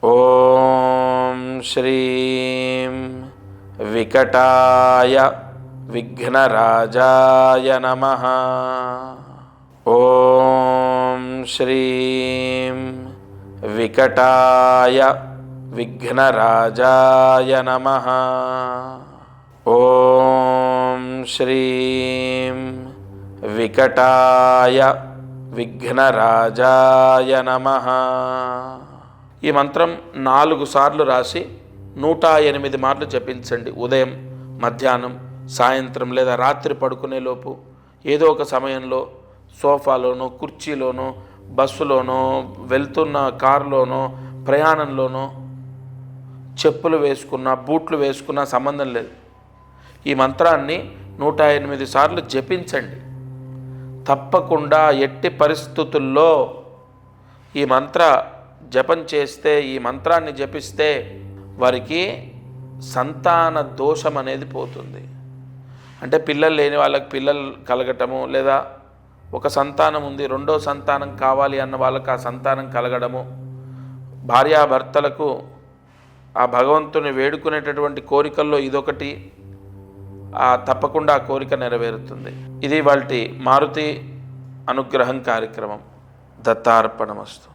ఓం శ్రీం వికటాయ విఘ్నరాజాయ నమః. ఓం శ్రీం వికటాయ విఘ్నరాజాయ నమః. ఓం శ్రీం వికటాయ విఘ్నరాజాయ నమః. ఈ మంత్రం 4 సార్లు రాసి 108 మార్లు జపించండి. ఉదయం, మధ్యాహ్నం, సాయంత్రం లేదా రాత్రి పడుకునే లోపు ఏదో ఒక సమయంలో సోఫాలోనో, కుర్చీలోనో, బస్సులోనో, వెళ్తున్న కారులోనో, ప్రయాణంలోనో, చెప్పులు వేసుకున్నా, బూట్లు వేసుకున్నా సంబంధం లేదు. ఈ మంత్రాన్ని 108 సార్లు జపించండి. తప్పకుండా ఎట్టి పరిస్థితుల్లో ఈ మంత్ర జపం చేస్తే, ఈ మంత్రాన్ని జపిస్తే వారికి సంతాన దోషం అనేది పోతుంది. అంటే పిల్లలు లేని వాళ్ళకి పిల్లలు కలగటము, లేదా ఒక సంతానం ఉంది, 2వ సంతానం కావాలి అన్న వాళ్ళకి ఆ సంతానం కలగడము, భార్యాభర్తలకు ఆ భగవంతుని వేడుకునేటటువంటి కోరికల్లో ఇదొకటి. తప్పకుండా ఆ కోరిక నెరవేరుతుంది. ఇది వాటి మారుతి అనుగ్రహం కార్యక్రమం. దత్తార్పణమస్తు.